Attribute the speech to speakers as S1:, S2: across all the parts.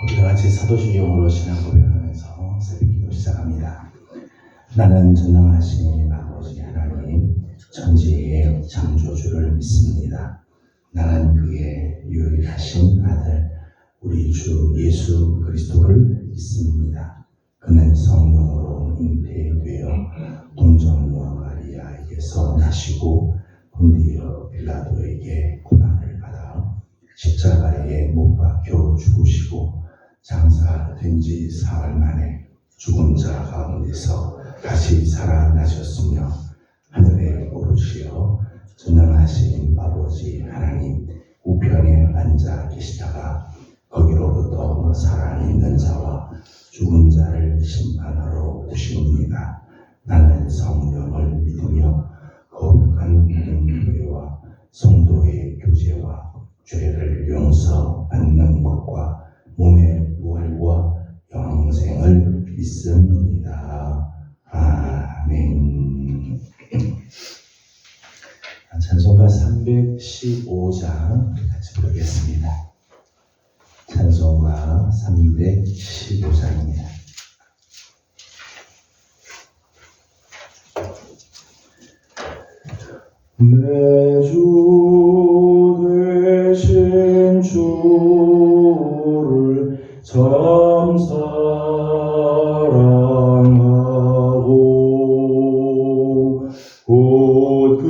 S1: 우리가 같이 사도신경으로 신앙 고백하면서 새벽기도 시작합니다. 나는 전능하신 아버지 하나님 천지의 창조주를 믿습니다. 나는 그의 유일하신 아들 우리 주 예수 그리스도를 믿습니다. 그는 성령으로 잉태되어 동정녀 마리아에게서 나시고 본디오 빌라도에게 고난을 받아 십자가에 못 박혀 죽으시고 장사된 지 사흘 만에 죽은 자 가운데서 다시 살아나셨으며 하늘에 오르시어 전능하신 아버지 하나님 우편에 앉아 계시다가 거기로부터 살아있는 자와 죽은 자를 심판하러 오십니다. 나는 성령을 믿으며 거룩한 공교회와 성도의 교제와 죄를 용서받는 것과 몸의 부활과 영생을 믿습니다. 아멘. 찬송가 315장 같이 부르겠습니다. 찬송가 315장입니다. 내 주 되신 주를 참 사랑하고 곧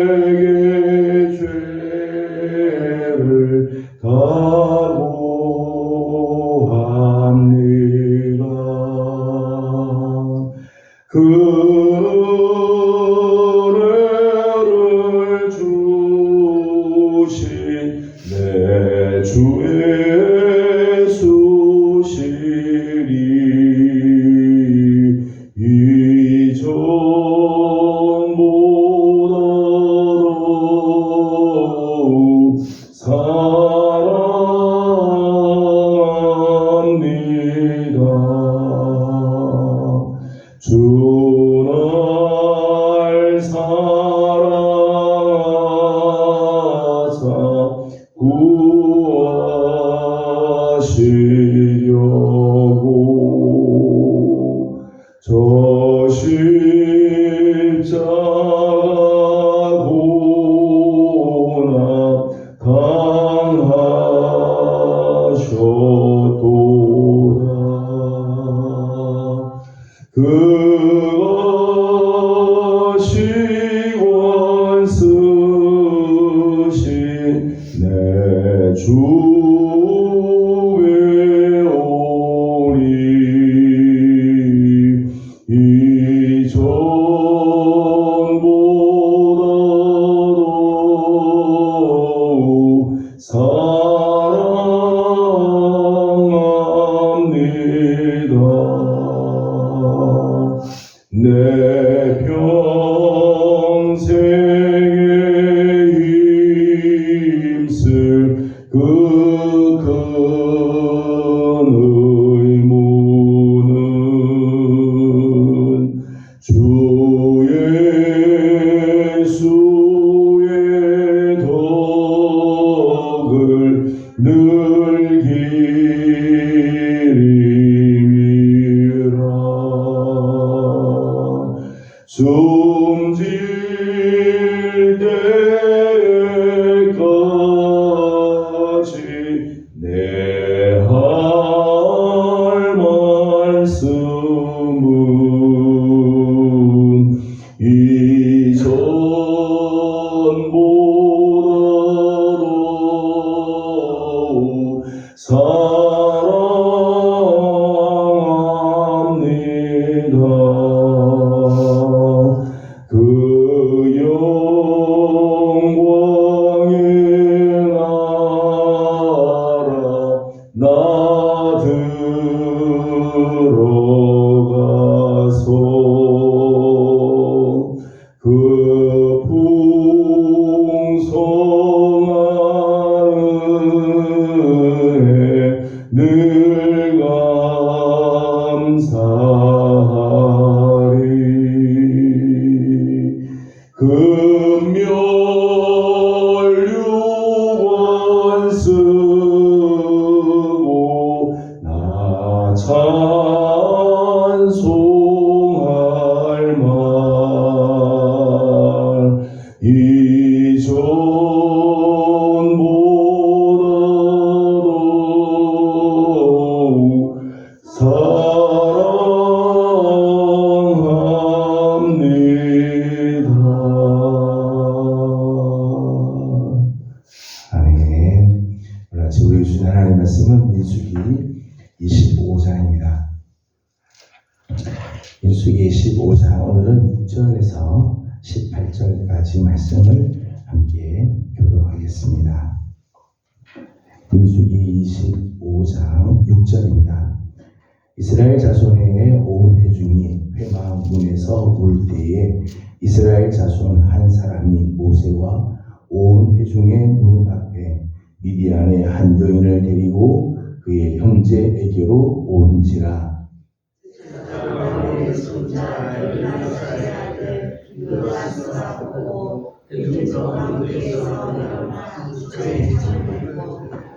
S1: 그에게 죄를 각오합니다. 그를 주신 내 주 예수시리 이전보다도 사랑합니다. 주 날 사랑하사 구하시려고 저 십자가 고난 당하셨도다. 그것이 원쓰신 내 주의 오리 이전보다도 사랑합니다. 내 평생에 힘쓸 그 큰 의무는 주 예수의 덕을 늘기리라. 숨질 때까지 내 할 말씀은 이전보다도 사랑합니다. 그 영광의 나라 나 들어가서 그 풍성한 은혜 같이 우리 주신 하나님의 말씀은 민수기 25장입니다. 민수기 25장 오늘은 6절에서 18절까지 말씀을 함께 교독하겠습니다. 민수기 25장 6절입니다. 이스라엘 자손의 온 회중이 회막 문에서 울 때에 이스라엘 자손 한 사람이 모세와 온 회중의 눈 앞에 미디안의 한 여인을 데리고 그의 형제에게로 온지라.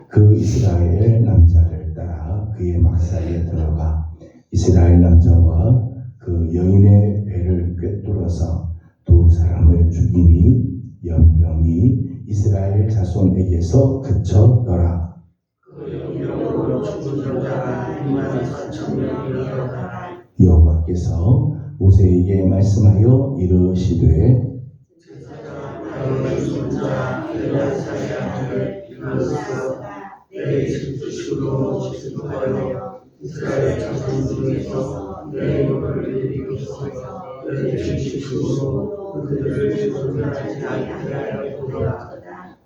S1: 그 이스라엘 남자를 따라 그의 막사에 들어가 이스라엘 남자와 그 여인의 배를 꿰뚫어서 두 사람을 죽이니 연병이 이스라엘 자손에게서 그쳤더라. 여호와께서 모세에게 말씀하여 이르시되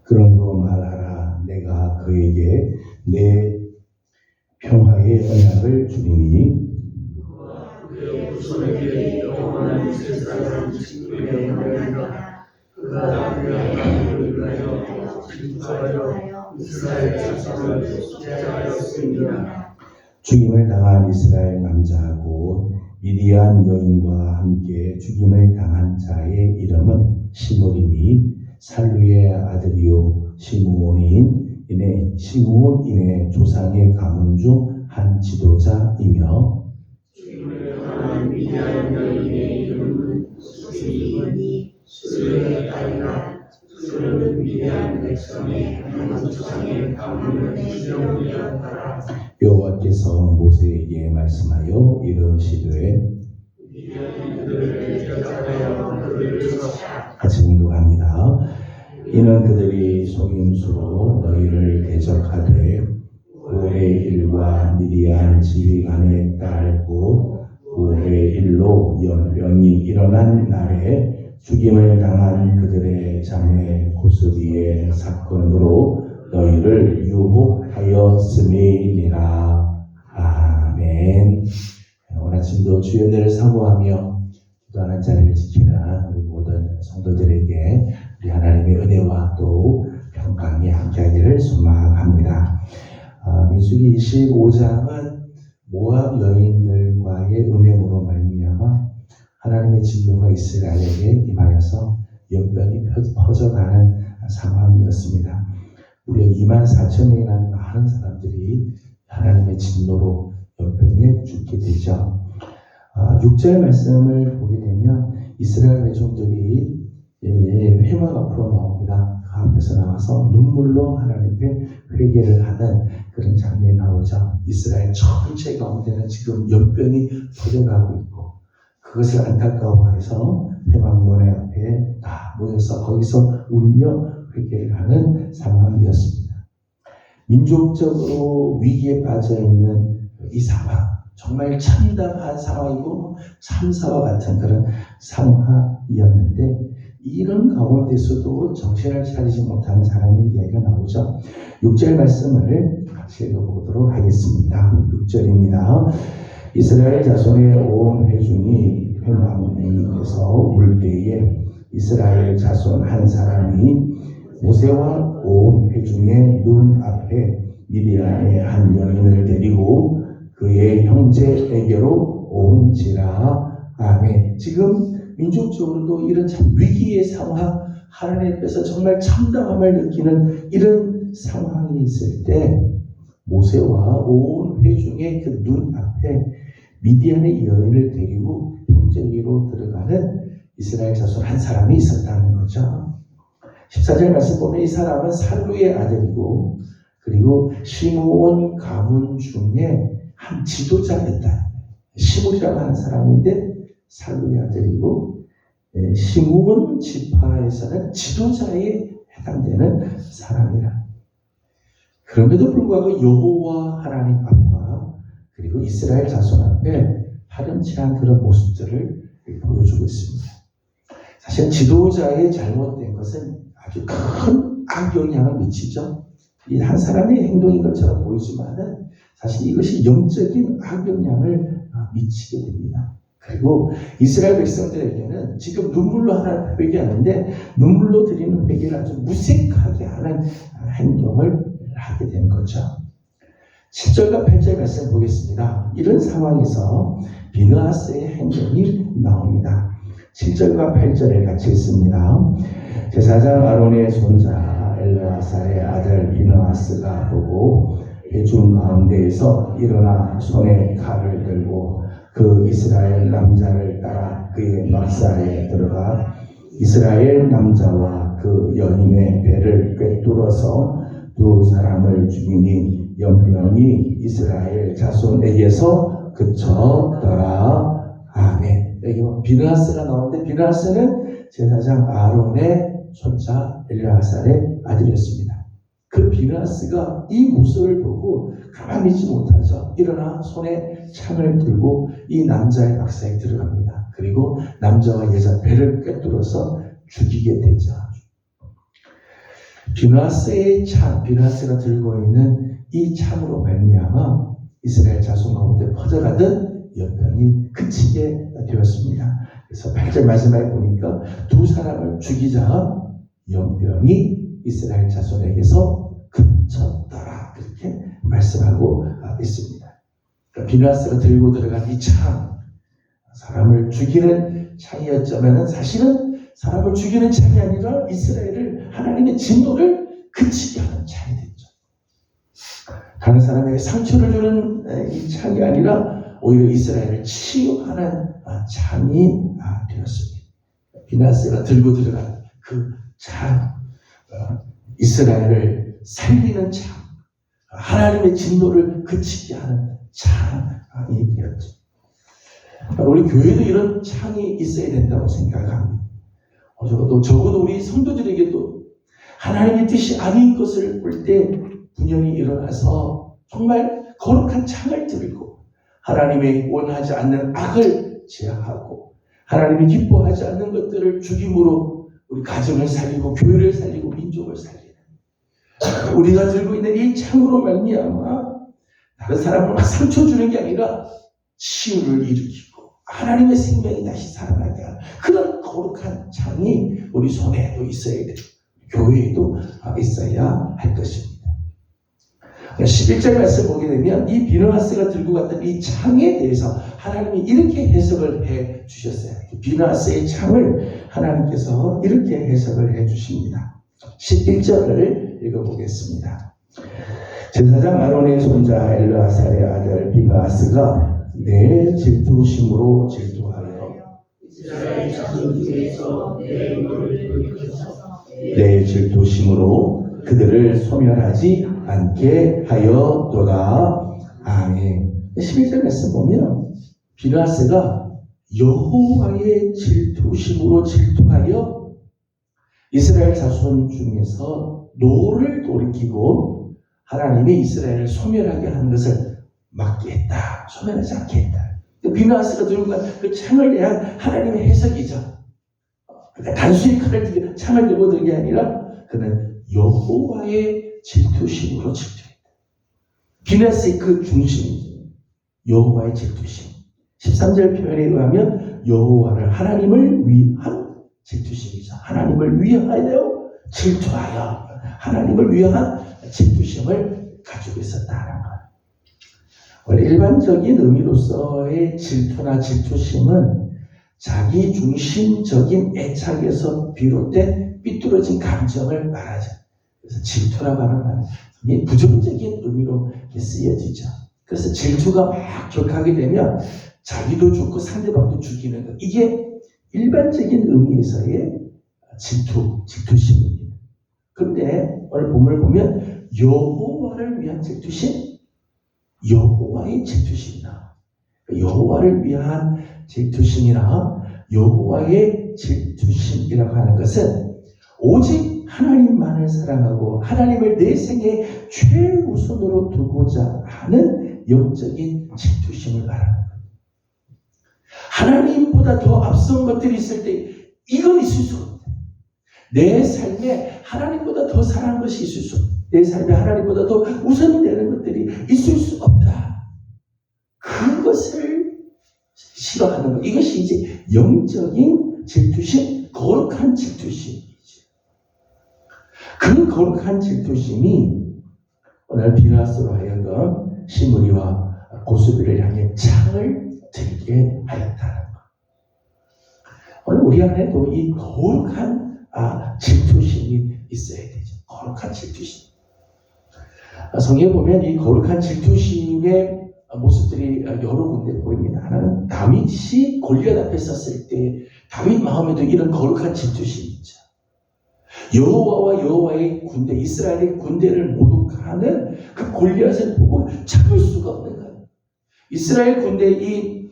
S1: 그러므로 말하라. 내가 그에게 내 평화의 언약을 주리니 죽임을 당한 이스라엘 남자하고 미디안 여인과 함께 죽임을 당한 자의 이름은 시므리니 살루의 아들이요 시므온인의 조상의 가문 중 한 지도자이며 죽임을 당한 미디안 여인의 이름은 수리니 수르의 딸이라 수르는 미디안 백성의 한 조상의 가문을 지정하였더라. 여호와께서 모세에게 말씀하여 이르시되 같이 공독합니다. 이는 그들이 속임수로 너희를 대적하되 고의 일과 미디안 지휘관의 딸 곧 고의 일로 연병이 일어난 날에 죽임을 당한 그들의 자매 고스비의 사건으로 너희를 유혹하였음이니라. 아멘. 오늘 아침도 주의 은혜를 사모하며 기도하는 자리를 지키는 우리 모든 성도들에게 우리 하나님의 은혜와 또 평강이 함께하기를 소망합니다. 민수기 25장은 모압 여인들과의 음행으로 말미암아 하나님의 진노가 이스라엘에게 임하여서 연병이 퍼져가는 상황이었습니다. 무려 24,000명이라는 많은 사람들이 하나님의 진노로 연병에 죽게 되죠. 6절 말씀을 보게 되면 이스라엘 회중들이 회막 앞으로 나옵니다. 그 앞에서 나와서 눈물로 하나님께 회개를 하는 그런 장면이 나오죠. 이스라엘 전체 가운데는 지금 연병이 퍼져가고 있고 그것을 안타까워해서 회막문 앞에 다 모여서 거기서 울며 회개를 하는 상황이었습니다. 민족적으로 위기에 빠져있는 이 상황, 정말 참담한 상황이고 참사와 같은 그런 상황이었는데 이런 가운데서도 정신을 차리지 못하는 사람의 이야기가 나오죠. 6절 말씀을 같이 읽어보도록 하겠습니다. 6절입니다. 이스라엘 자손의 온 회중이 회막문에서 울 때에 이스라엘 자손 한 사람이 모세와 온 회중의 눈 앞에 미디안의 한 여인을 데리고 그의 형제에게로 온지라. 아멘. 지금 민족적으로도 이런 참 위기의 상황, 하나님 앞에서 정말 참담함을 느끼는 이런 상황이 있을 때 모세와 온 회중의 그 눈 앞에 미디안의 여인을 데리고 형제에게로 들어가는 이스라엘 자손 한 사람이 있었다는 거죠. 14절 말씀 보면 이 사람은 살루의 아들이고 그리고 시므온 가문 중에 한 지도자였다. 시므리라고 하는 사람인데 살루의 아들이고 시므온 지파에서는 지도자에 해당되는 사람이라. 그럼에도 불구하고 여호와 하나님 앞과 그리고 이스라엘 자손 앞에 파렴치 않은 그런 모습들을 보여주고 있습니다. 사실 지도자의 잘못된 것은 아주 큰 악영향을 미치죠. 이 한 사람의 행동인 것처럼 보이지만은 사실 이것이 영적인 악영향을 미치게 됩니다. 그리고 이스라엘 백성들에게는 지금 눈물로 하나님 회개하는데 눈물로 드리는 회개를 아주 무색하게 하는 행동을 하게 된 거죠. 7절과 8절 말씀 보겠습니다. 이런 상황에서 비느하스의 행동이 나옵니다. 7절과 8절을 같이 읽습니다. 제사장 아론의 손자 엘르아살의 아들 비느하스가 보고 회중 가운데에서 일어나 손에 칼을 들고 그 이스라엘 남자를 따라 그의 막사에 들어가 이스라엘 남자와 그 여인의 배를 꿰뚫어서 두 사람을 죽이니 연병이 이스라엘 자손에게서 그쳤더라. 아멘. 여기 비느하스가 나오는데 비느하스는 제사장 아론의 손자 엘르아살의 아들이었습니다. 그 비느하스가 이 모습을 보고 가만히 있지 못하죠. 일어나 손에 창을 들고 이 남자의 막사에 들어갑니다. 그리고 남자와 여자 배를 꿰뚫어서 죽이게 되죠. 비느하스의 창, 비느하스가 들고 있는 이 창으로 말미암아 이스라엘 자손 가운데 퍼져가던 연병이 그치게 되었습니다. 그래서 8절 말씀에 보니까 두 사람을 죽이자 연병이 이스라엘 자손에게서 그쳤더라. 그렇게 말씀하고 있습니다. 그러니까 비느하스가 들고 들어간 이 창, 사람을 죽이는 창이었자면 사실은 사람을 죽이는 창이 아니라 이스라엘을 하나님의 진노를 그치게 하는 창이 됐죠. 다른 사람에게 상처를 주는 이 창이 아니라 오히려 이스라엘을 치유하는 창이 되었습니다. 비느하스가 들고 들어간 그 창, 이스라엘을 살리는 창, 하나님의 진노를 그치게 하는 창이 되었죠. 우리 교회도 이런 창이 있어야 된다고 생각합니다. 적어도 우리 성도들에게도 하나님의 뜻이 아닌 것을 볼 때 분연히 일어나서 정말 거룩한 창을 들고 하나님이 원하지 않는 악을 제하고 하나님이 기뻐하지 않는 것들을 죽임으로 우리 가정을 살리고 교회를 살리고 민족을 살리는 우리가 들고 있는 이 창으로 말미암아 다른 사람을 막 상처 주는 게 아니라 치유를 일으키고 하나님의 생명이 다시 살아나게 하는 그런 거룩한 창이 우리 손에도 있어야 되고 교회에도 있어야 할 것입니다. 11절 말씀 보게 되면 이 비느하스가 들고 갔던 이 창에 대해서 하나님이 이렇게 해석을 해 주셨어요. 비느하스의 창을 하나님께서 이렇게 해석을 해 주십니다. 11절을 읽어보겠습니다. 제사장 아론의 손자 엘르아살의 아들 비느하스가 내 질투심으로 질투하여
S2: 이스라엘 자손 중에서 내 이름을 돌이켜서
S1: 내 질투심으로 그들을 소멸하지 않게 하여도다. 아멘. 11절 말씀 보면 비느하스가 여호와의 질투심으로 질투하여 이스라엘 자손 중에서 노를 돌이키고 하나님이 이스라엘을 소멸하게 하는 것을 막게 했다. 소멸하지 않게 했다. 비느하스가 들고 간 그 창을 대한 하나님의 해석이죠. 그러니까 단순히 창을 들고 든 게 아니라 그는 여호와의 질투심으로 질투했다. 비느하스의 그 중심이죠. 여호와의 질투심. 13절 표현에 의하면 여호와를 하나님을 위한 질투심이죠. 하나님을 위하여 질투하여 하나님을 위한 질투심을 가지고 있었다는 것. 원래 일반적인 의미로서의 질투나 질투심은 자기 중심적인 애착에서 비롯된 삐뚤어진 감정을 말하죠. 그래서 질투라고 하는 말이 부정적인 의미로 쓰여지죠. 그래서 질투가 막 격하게 되면 자기도 죽고 상대방도 죽이는 것. 이게 일반적인 의미에서의 질투심입니다. 그런데 오늘 본문을 보면 여호와를 위한 질투심, 여호와의 질투심이나 여호와를 위한 질투심이나 여호와의 질투심이라고 하는 것은 오직 하나님만을 사랑하고 하나님을 내 생에 최우선으로 두고자 하는 영적인 질투심을 말하는 거예요. 하나님보다 더 앞선 것들이 있을 때 이건 있을 수 없다. 내 삶에 하나님보다 더 사랑하는 것이 있을 수 없다. 내 삶에 하나님보다 더 우선이 되는 것들이 있을 수 없다. 그것을 싫어하는 것. 이것이 이제 영적인 질투심, 거룩한 질투심이죠. 그 거룩한 질투심이 오늘 비나스로 하여금 시므리와 고스비를 향해 창을 들게 하였다는 것. 오늘 우리 안에도 이 거룩한 질투심이 있어야 되죠. 거룩한 질투심. 성경에 보면 이 거룩한 질투심의 모습들이 여러 군데 보입니다. 하나는 다윗이 골리앗 앞에 섰을 때 다윗 마음에도 이런 거룩한 질투심이 있죠. 여호와와 여호와의 군대, 이스라엘의 군대를 모독하는 그 골리앗을 보고 참을 수가 없는 거예요. 이스라엘 군대 이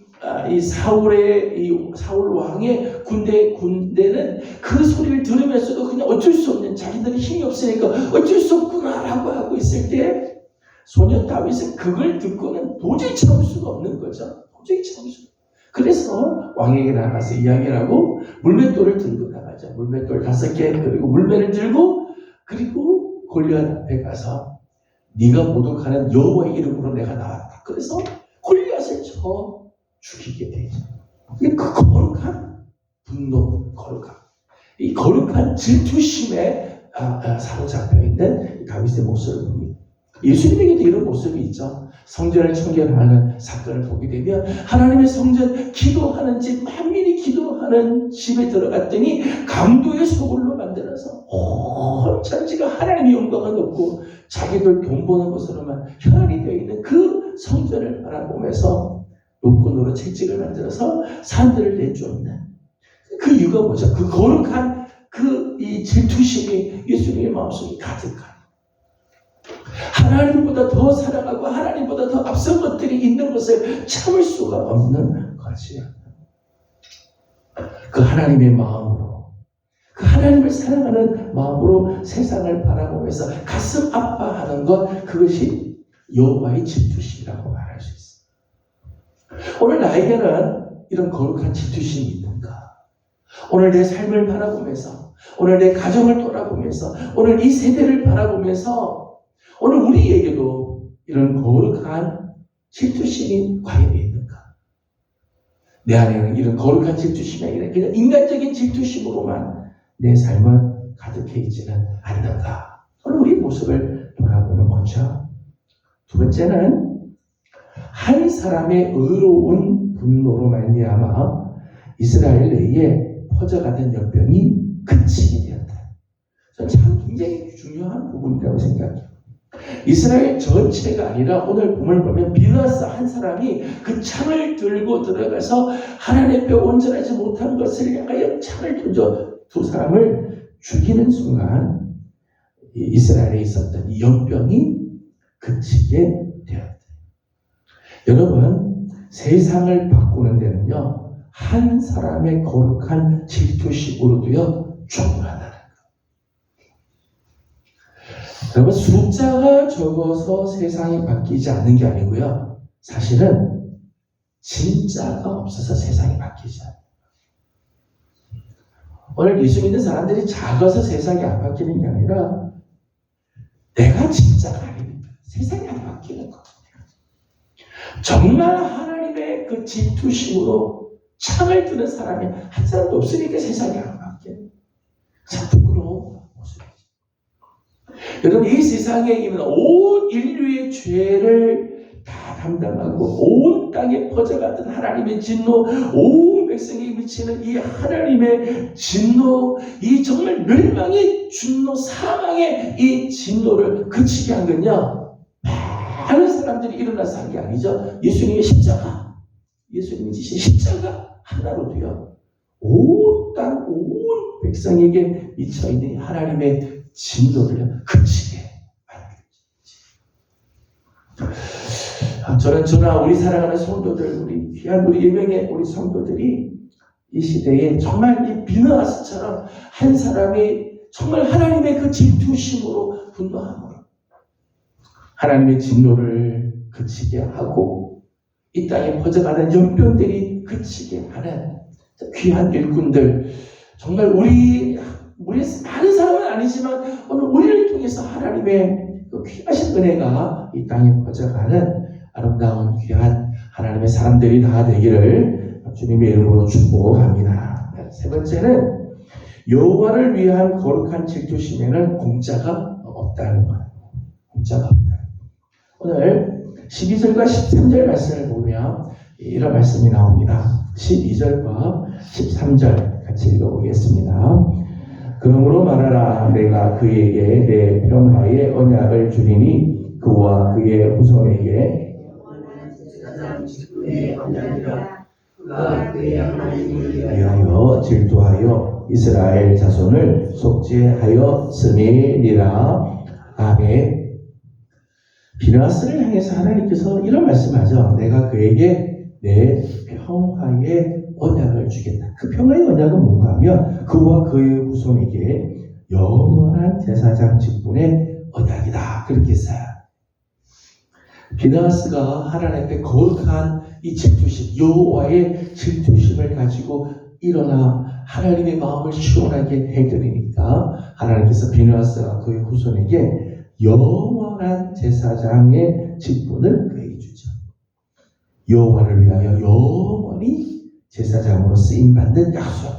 S1: 사울 왕의 군대는 그 소리를 들으면서도 그냥 어쩔 수 없는, 자기들이 힘이 없으니까 어쩔 수 없구나라고 하고 있을 때 소년 다윗은 그걸 듣고는 도저히 참을 수가 없는 거죠. 도저히 참을 수가 없어요. 그래서 왕에게 나가서 이야기를 하고 물맷돌을 들고 나가죠. 물맷돌 5개 그리고 물매를 들고 그리고 골리앗 앞에 가서 네가 모독하는 여호와의 이름으로 내가 나왔다. 그래서 골리앗을 쳐 죽이게 되죠. 그 거룩한 분노, 이 거룩한 질투심에 사로잡혀 있는 다윗의 모습을 봅니다. 예수님에게도 이런 모습이 있죠. 성전을 청결하는 사건을 보게 되면 하나님의 성전 기도하는 집, 만민이 기도하는 집에 들어갔더니 강도의 소굴로 만들어서 온 천지가 하나님의 영광을 얻고 자기들 돈 버는 것으로만 혈안이 되어 있는 그 성전을 바라보면서 노끈으로 채찍을 만들어서 사람들을 내쫓는 그 이유가 뭐죠? 그 거룩한 이 질투심이 예수님의 마음속에 가득한, 하나님보다 더 사랑하고 하나님보다 더 앞선 것들이 있는 것을 참을 수가 없는 거지요. 그 하나님의 마음으로, 그 하나님을 사랑하는 마음으로 세상을 바라보면서 가슴 아파하는 것, 그것이 여호와의 질투심이라고 말할 수 있습니다. 오늘 나에게는 이런 거룩한 질투심이 있는가? 오늘 내 삶을 바라보면서, 오늘 내 가정을 돌아보면서, 오늘 이 세대를 바라보면서 오늘 우리에게도 이런 거룩한 질투심이 과연 있는가? 내 안에는 이런 거룩한 질투심이 아니라 그냥 인간적인 질투심으로만 내 삶은 가득해 있지는 않는가? 오늘 우리 모습을 돌아보는 거죠. 두 번째는 한 사람의 의로운 분노로 말미암아 이스라엘 내에 퍼져가던 연병이 그치게 되었다. 저는 참 굉장히 중요한 부분이라고 생각해요. 이스라엘 전체가 아니라 오늘 본문을 보면 비나스 한 사람이 그 창을 들고 들어가서 하나님 앞에 온전하지 못한 것을 향하여 창을 던져 두 사람을 죽이는 순간 이스라엘에 있었던 이 연병이 그치게 되었다. 여러분, 세상을 바꾸는 데는요, 한 사람의 거룩한 질투심으로도요 충분하다는 것. 여러분, 숫자가 적어서 세상이 바뀌지 않는 게 아니고요, 사실은 진짜가 없어서 세상이 바뀌지 않아요. 오늘 예수 믿는 사람들이 작아서 세상이 안 바뀌는 게 아니라 내가 진짜가 아닙니다. 세상이 안 바뀌는 거예요. 정말 하나님의 그 질투심으로 창을 드는 사람이 한 사람도 없으니까 세상이 안 바뀌어요. 참 부끄러운 모습이죠. 여러분, 이 세상에 있는 온 인류의 죄를 다 담당하고 온 땅에 퍼져갔던 하나님의 진노, 온 백성에게 미치는 이 하나님의 진노, 이 정말 멸망의 진노, 사망의 이 진노를 그치게 한 건요, 많은 사람들이 일어나서 한 게 아니죠. 예수님의 십자가, 예수님이 지신 십자가 하나로도요, 온 땅, 온 백성에게 미쳐있는 하나님의 진노를 그치게 만들었죠. 저나 우리 사랑하는 성도들, 우리 귀한 우리 예명의 우리 성도들이 이 시대에 정말 이 비나스처럼 한 사람이 정말 하나님의 그 질투심으로 분노함으로 하나님의 진노를 그치게 하고 이 땅에 퍼져가는 연병들이 그치게 하는 귀한 일꾼들, 정말 우리 많은 사람은 아니지만 오늘 우리를 통해서 하나님의 그 귀하신 은혜가 이 땅에 퍼져가는 아름다운 귀한 하나님의 사람들이 다 되기를 주님의 이름으로 축복합니다. 세 번째는 여호와를 위한 거룩한 질투심에는 공짜가 없다는 거예요. 공짜가 없다. 오늘 12절과 13절 말씀을 보면 이런 말씀이 나옵니다. 12절과 13절 같이 읽어보겠습니다. 그러므로 말하라. 내가 그에게 내 평화의 언약을 주리니 그와 그의 후손에게 위하여 질투하여 이스라엘 자손을 속죄하였음이니라. 아멘. 비느하스를 향해서 하나님께서 이런 말씀하죠. 내가 그에게 내 평화의 언약을 주겠다. 그 평화의 언약은 뭔가 하면 그와 그의 후손에게 영원한 제사장 직분의 언약이다. 그렇게 써요. 비느하스가 하나님 앞에 거룩한 이 질투심, 여호와의 질투심을 가지고 일어나 하나님의 마음을 시원하게 해드리니까 하나님께서 비느하스와 그의 후손에게 영원한 제사장의 직분을 그에게 주죠. 여호와를 위하여 영원히 제사장으로 쓰임받는 약속.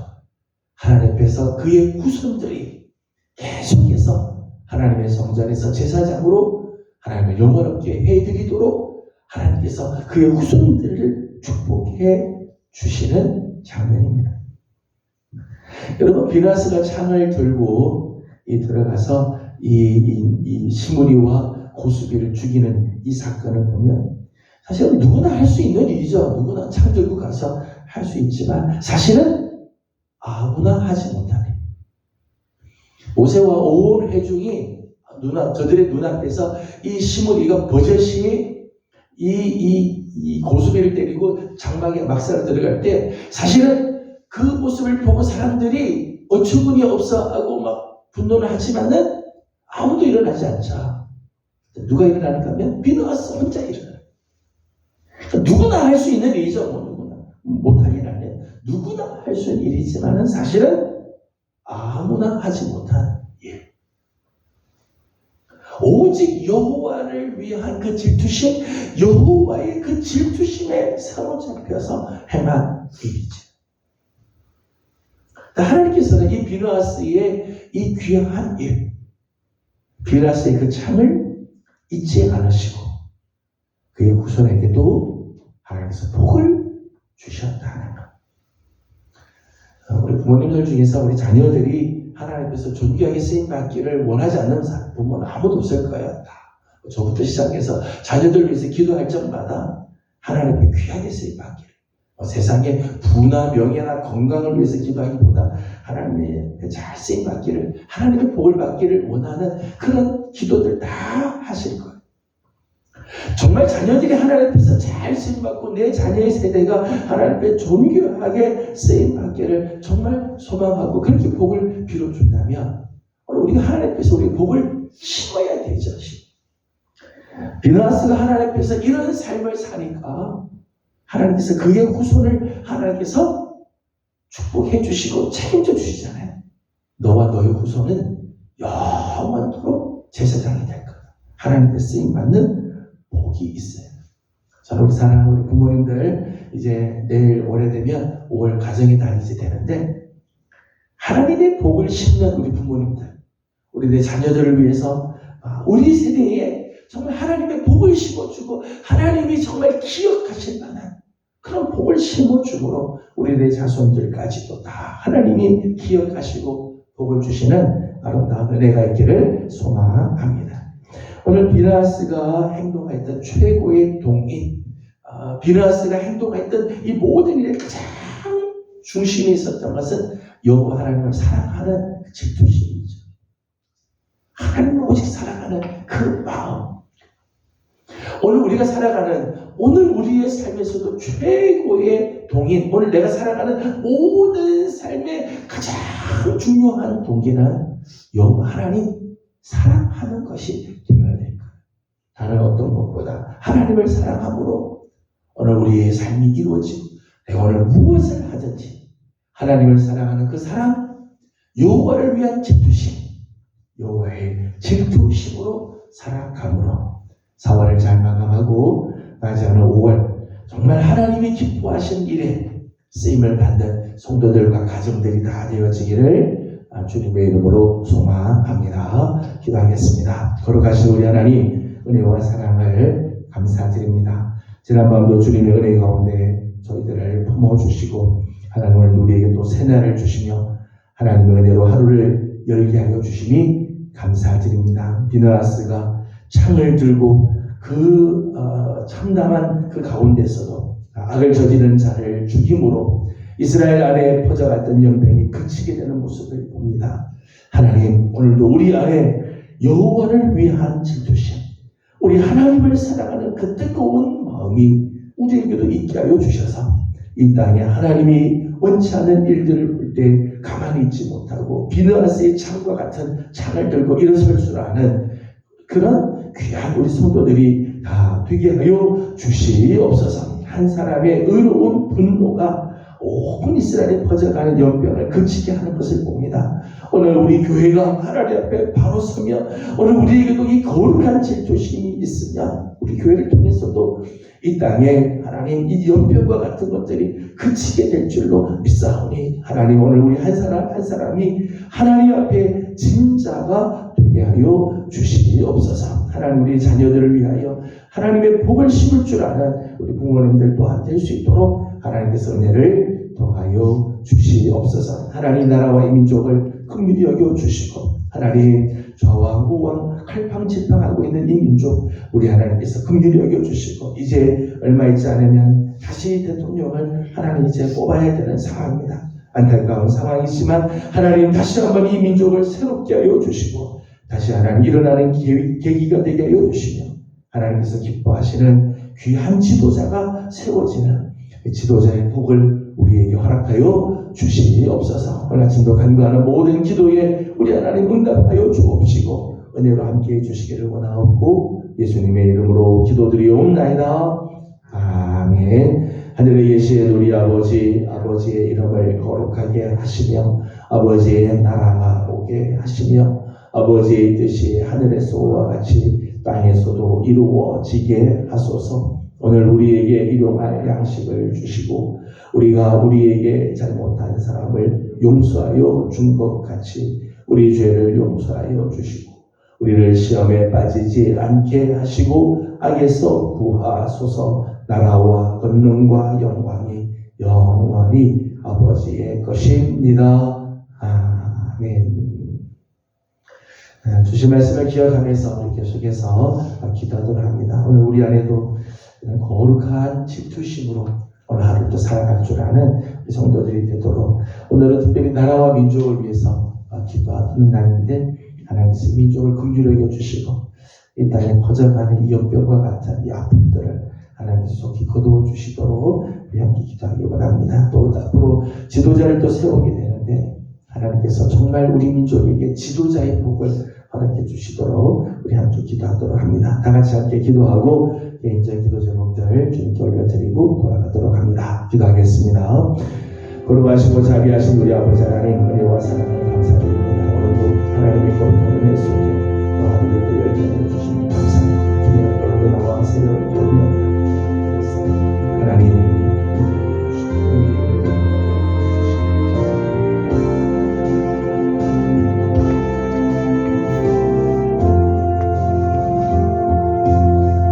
S1: 하나님 앞에서 그의 후손들이 계속해서 하나님의 성전에서 제사장으로 하나님을 영원롭게 해드리도록 하나님께서 그의 후손들을 축복해 주시는 장면입니다. 여러분, 비느하스가 창을 들고 들어가서 이 시므리와 고수비를 죽이는 이 사건을 보면 사실 누구나 할 수 있는 일이죠. 누구나 창 들고 가서 할 수 있지만 사실은 아무나 하지 못하네. 모세와 온 회중이 저들의 눈앞에서 이 시므리가 버젓이 이 고수비를 때리고 장막에 막사를 들어갈 때 사실은 그 모습을 보고 사람들이 어처구니 없어 하고 막 분노를 하지만은 아무도 일어나지 않죠. 누가 일어나는가 하면 비느하스 혼자 일어나요. 누구나 할 수 있는 일이죠. 누구나 못하긴 하네. 누구나 할 수 있는 일이지만은 사실은 아무나 하지 못한 일. 오직 여호와를 위한 그 질투심, 여호와의 그 질투심에 사로잡혀서 행한 일이죠. 하나님께서는 이 비느하스의 이 귀한 일, 비느하스의 그 참을 잊지 않으시고 그의 후손에게도 하나님께서 복을 주셨다는 것. 우리 부모님들 중에서 우리 자녀들이 하나님 앞에서 존귀하게 쓰임받기를 원하지 않는 부모는 아무도 없을 거예요. 다. 저부터 시작해서 자녀들을 위해서 기도할 적마다 하나님 앞에 귀하게 쓰임받기를, 세상에 부나 명예나 건강을 위해서 기도하기보다 하나님의 앞에 잘 쓰임받기를, 하나님의 복을 받기를 원하는 그런 기도들 다 하실 거예요. 정말 자녀들이 하나님 앞에서 잘 쓰임받고 내 자녀의 세대가 하나님 앞에 존귀하게 쓰임받기를 정말 소망하고 그렇게 복을 빌어준다면 우리가 하나님 앞에서 우리 복을 심어야 되죠. 비느하스가 하나님 앞에서 이런 삶을 사니까 하나님께서 그의 후손을 하나님께서 축복해 주시고 책임져 주시잖아요. 너와 너의 후손은 영원토록 제사장이 될 거다. 하나님께 쓰임받는 복이 있어요. 자, 우리 사랑하는 우리 부모님들, 이제 내일 오래되면 5월 가정의 달이 이제 되는데 하나님의 복을 심는 우리 부모님들, 우리 내 자녀들을 위해서 우리 세대에 정말 하나님의 복을 심어주고 하나님이 정말 기억하실 만한 그런 복을 심어주므로 우리 내 자손들까지도 다 하나님이 기억하시고 복을 주시는 아름다운 은혜가 있기를 소망합니다. 오늘 비느하스가 행동했던 최고의 동인, 비느하스가 행동했던 이 모든 일의 가장 중심에 있었던 것은 여호와 하나님을 사랑하는 그 질투심이죠. 하나님을 오직 사랑하는 그 마음. 오늘 우리가 살아가는 오늘 우리의 삶에서도 최고의 동인, 오늘 내가 살아가는 모든 삶의 가장 중요한 동기는 하나님 사랑하는 것이 되어야 될 거예요. 다른 어떤 것보다 하나님을 사랑함으로 오늘 우리의 삶이 이루어지고 내가 오늘 무엇을 하든지 하나님을 사랑하는 그 사랑, 여호와를 위한 질투심, 여호와의 질투심으로 살아감으로 4월을 잘 마감하고 맞이하는 5월 정말 하나님이 기뻐하신 일에 쓰임을 받는 성도들과 가정들이 다 되어지기를 주님의 이름으로 소망합니다. 기도하겠습니다. 거룩하신 우리 하나님, 은혜와 사랑을 감사드립니다. 지난밤도 주님의 은혜 가운데 저희들을 품어주시고 하나님을 우리에게 또 새날을 주시며 하나님의 은혜로 하루를 열게 하여 주시니 감사드립니다. 비느하스가 창을 들고 그 참담한 그 가운데서도 악을 저지른 자를 죽임으로 이스라엘 안에 퍼져갔던 연병이 그치게 되는 모습을 봅니다. 하나님, 오늘도 우리 안에 여호와를 위한 질투심, 우리 하나님을 사랑하는 그 뜨거운 마음이 우리에게도 있게 하여 주셔서 이 땅에 하나님이 원치 않는 일들을 볼 때 가만히 있지 못하고 비느하스의 창과 같은 창을 들고 일어설 줄 아는 그런 귀한 우리 성도들이 다 되게 하여 주시옵소서. 한 사람의 의로운 분노가 온 이스라엘에 퍼져가는 연병을 그치게 하는 것을 봅니다. 오늘 우리 교회가 하나님 앞에 바로 서며 오늘 우리에게도 이 거룩한 질투심이 있으면 우리 교회를 통해서도 이 땅에 하나님 이 연병과 같은 것들이 그치게 될 줄로 믿사오니 하나님 오늘 우리 한 사람 한 사람이 하나님 앞에 진짜가 되게 하여 주시옵소서. 하나님 우리 자녀들을 위하여 하나님의 복을 심을 줄 아는 우리 부모님들 또한 될 수 있도록 하나님께서 은혜를 더하여 주시옵소서. 하나님 나라와 이 민족을 긍휼히 여겨 주시고 하나님 좌와 우왕 칼팡질팡하고 있는 이 민족 우리 하나님께서 긍휼히 여겨 주시고 이제 얼마 있지 않으면 다시 대통령을 하나님 이제 뽑아야 되는 상황입니다. 안타까운 상황이지만 하나님 다시 한번 이 민족을 새롭게 하여 주시고 다시 하나님 일어나는 계기가 되게 하여 주시며 하나님께서 기뻐하시는 귀한 지도자가 세워지는 지도자의 복을 우리에게 허락하여 주시옵소서. 오늘 아침도 간구하는 모든 기도에 우리 하나님 응답하여 주옵시고 은혜로 함께해 주시기를 원하옵고 예수님의 이름으로 기도드리옵나이다. 아멘. 하늘에 계신 우리 아버지의 이름을 거룩하게 하시며 아버지의 나라가 오게 하시며 아버지의 뜻이 하늘에서와 같이 땅에서도 이루어지게 하소서. 오늘 우리에게 일용할 양식을 주시고 우리가 우리에게 잘못한 사람을 용서하여 준 것 같이 우리 죄를 용서하여 주시고 우리를 시험에 빠지지 않게 하시고 악에서 구하소서. 나라와 권능과 영광이 영원히 아버지의 것입니다. 아멘. 주신 말씀을 기억하면서 우리 계속해서 기도하도록 합니다. 오늘 우리 안에도 거룩한 질투심으로 오늘 하루를 또 살아갈 줄 아는 성도들이 되도록 오늘은 특별히 나라와 민족을 위해서 기도하는 날인데 하나님께서 민족을 긍휼히 여겨주시고 이 땅에 퍼져가는 이 연병과 같은 이 아픔들을 하나님께서 속히 거두어 주시도록 우리 함께 기도하기 원합니다. 또 앞으로 지도자를 또 세우게 되는데 하나님께서 정말 우리 민족에게 지도자의 복을 허락해 주시도록 우리 함께 기도하도록 합니다. 다 같이 함께 기도하고 개인적인 기도 제목들 주님께 올려드리고 돌아가도록 합니다. 기도하겠습니다. 거룩하시고 자비하신 우리 아버지 하나님 은혜와 사랑을 감사드립니다. 오늘도 하나님의 거룩한 은혜 속에 또 하늘을 또 열게 해주시니